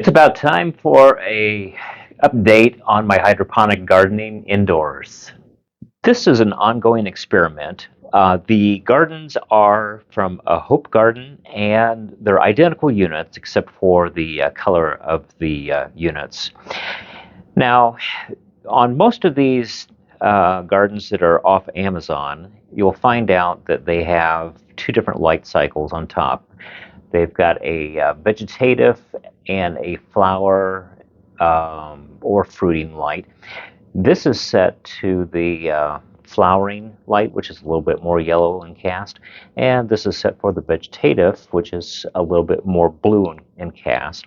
It's about time for a update on my hydroponic gardening indoors. This is an ongoing experiment. The gardens are from a Hope Garden, and they're identical units except for the color of the units. Now, on most of these gardens that are off Amazon, you'll find out that they have two different light cycles on top. They've got a vegetative and a flower or fruiting light. This is set to the flowering light, which is a little bit more yellow in cast, and this is set for the vegetative, which is a little bit more blue in cast.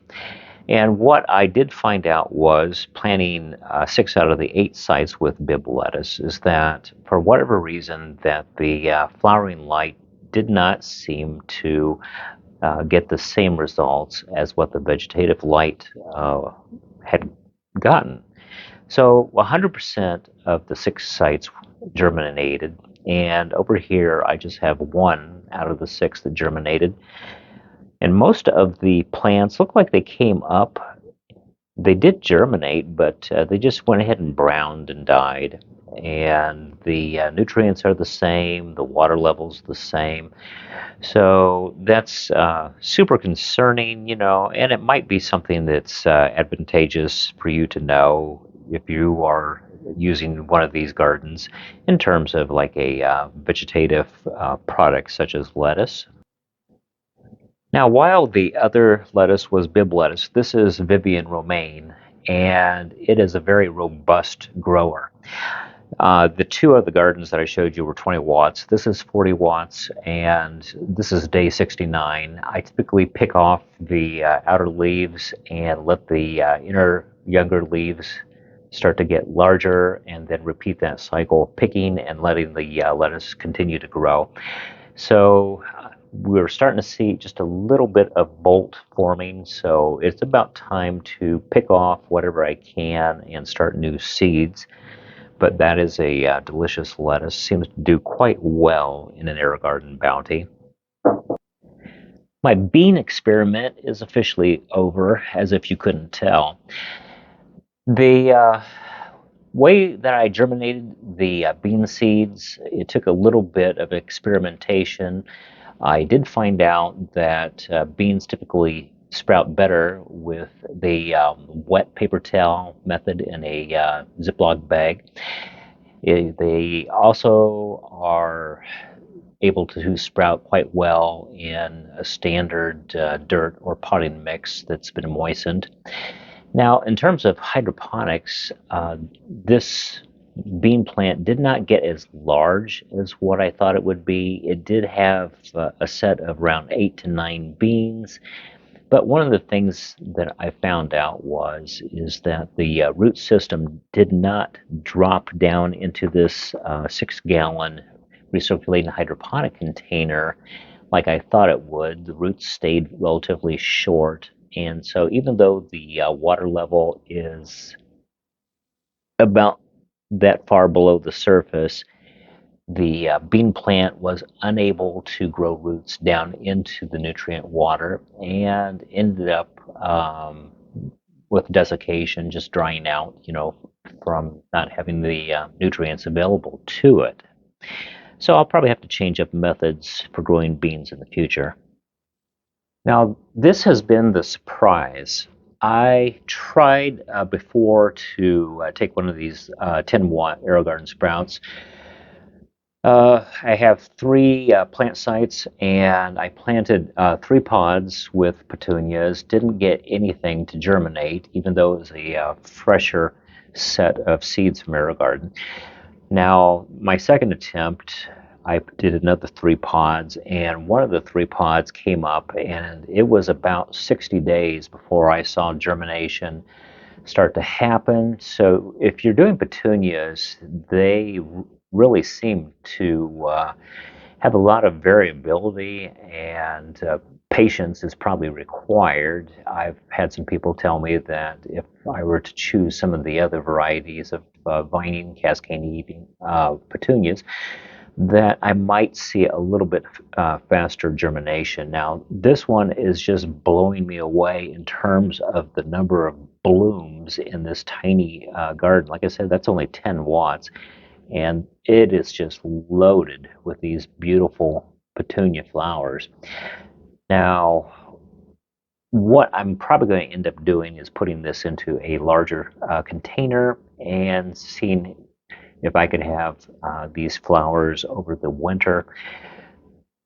And what I did find out was planting 6 out of the 8 sites with Bib lettuce is that for whatever reason that the flowering light did not seem to get the same results as what the vegetative light had gotten. So 100% of the 6 sites germinated, and over here I just have 1 out of the 6 that germinated. And most of the plants look like they came up. They did germinate, but they just went ahead and browned and died. And the nutrients are the same, the water level's the same. So that's super concerning, and it might be something that's advantageous for you to know if you are using one of these gardens in terms of like a vegetative product such as lettuce. Now, while the other lettuce was Bib lettuce, this is Vivian romaine, and it is a very robust grower. The 2 other gardens that I showed you were 20 watts. This is 40 watts, and this is day 69. I typically pick off the outer leaves and let the inner younger leaves start to get larger, and then repeat that cycle of picking and letting the lettuce continue to grow. So we're starting to see just a little bit of bolt forming, so it's about time to pick off whatever I can and start new seeds. But that is a delicious lettuce. Seems to do quite well in an AeroGarden Bounty. My bean experiment is officially over, as if you couldn't tell. The way that I germinated the bean seeds, it took a little bit of experimentation. I did find out that beans typically sprout better with the wet paper towel method in a Ziploc bag. They also are able to sprout quite well in a standard dirt or potting mix that's been moistened. Now, in terms of hydroponics, this bean plant did not get as large as what I thought it would be. It did have a set of around 8 to 9 beans, but one of the things that I found out is that the root system did not drop down into this 6-gallon recirculating hydroponic container like I thought it would. The roots stayed relatively short, and so even though the water level is about that far below the surface, the bean plant was unable to grow roots down into the nutrient water and ended up with desiccation, just drying out, from not having the nutrients available to it. So I'll probably have to change up methods for growing beans in the future. Now, this has been the surprise. I tried before to take one of these 10-watt AeroGarden Sprouts. I have 3 plant sites, and I planted 3 pods with petunias. Didn't get anything to germinate, even though it was a fresher set of seeds from AeroGarden. Now, my second attempt, I did another 3 pods, and one of the 3 pods came up, and it was about 60 days before I saw germination start to happen. So if you're doing petunias, they really seem to have a lot of variability, and patience is probably required. I've had some people tell me that if I were to choose some of the other varieties of vining, cascading petunias, that I might see a little bit faster germination. Now, this one is just blowing me away in terms of the number of blooms in this tiny garden. Like I said, that's only 10 watts, and it is just loaded with these beautiful petunia flowers. Now, what I'm probably going to end up doing is putting this into a larger container and seeing if I could have these flowers over the winter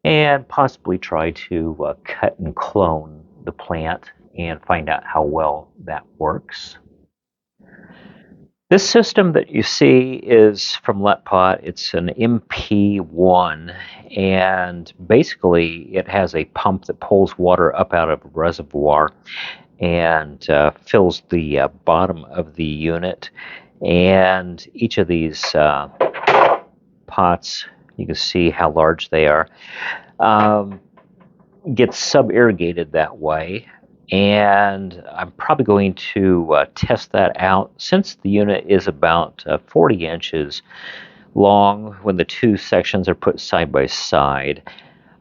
and possibly try to cut and clone the plant and find out how well that works. This system that you see is from LetPot. It's an MP1, and basically it has a pump that pulls water up out of a reservoir and fills the bottom of the unit. And each of these pots, you can see how large they are, gets sub-irrigated that way. And I'm probably going to test that out. Since the unit is about 40 inches long, when the two sections are put side by side,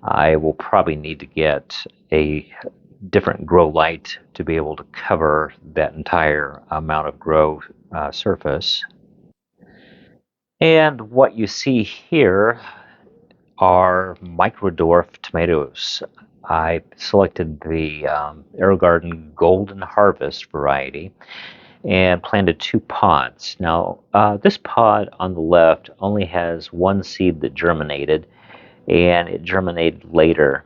I will probably need to get a different grow light to be able to cover that entire amount of grow surface. And what you see here are micro-dwarf tomatoes. I selected the AeroGarden Golden Harvest variety and planted 2 pods. Now, this pod on the left only has 1 seed that germinated, and it germinated later.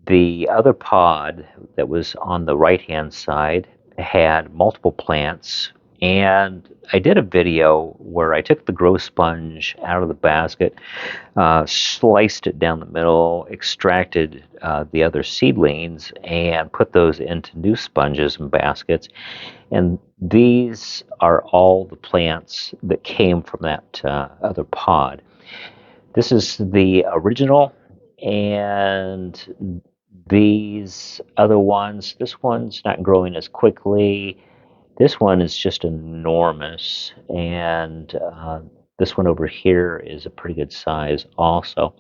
The other pod that was on the right-hand side had multiple plants, and I did a video where I took the grow sponge out of the basket, sliced it down the middle, extracted the other seedlings, and put those into new sponges and baskets. And these are all the plants that came from that other pod. This is the original, and these other ones, this one's not growing as quickly. This one is just enormous, and this one over here is a pretty good size also.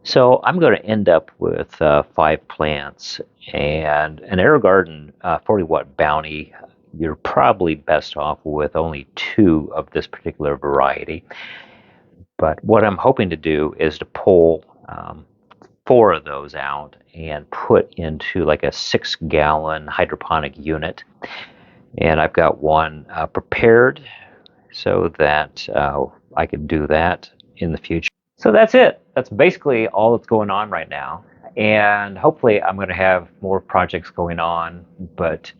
So I'm going to end up with 5 plants, and an AeroGarden 40-watt Bounty. You're probably best off with only 2 of this particular variety. But what I'm hoping to do is to pull 4 of those out and put into like a 6-gallon hydroponic unit. And I've got one prepared so that I could do that in the future. So that's it. That's basically all that's going on right now. And hopefully I'm going to have more projects going on. But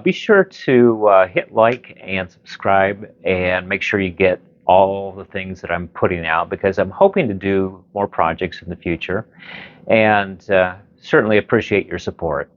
be sure to hit like and subscribe and make sure you get all the things that I'm putting out, because I'm hoping to do more projects in the future, and certainly appreciate your support.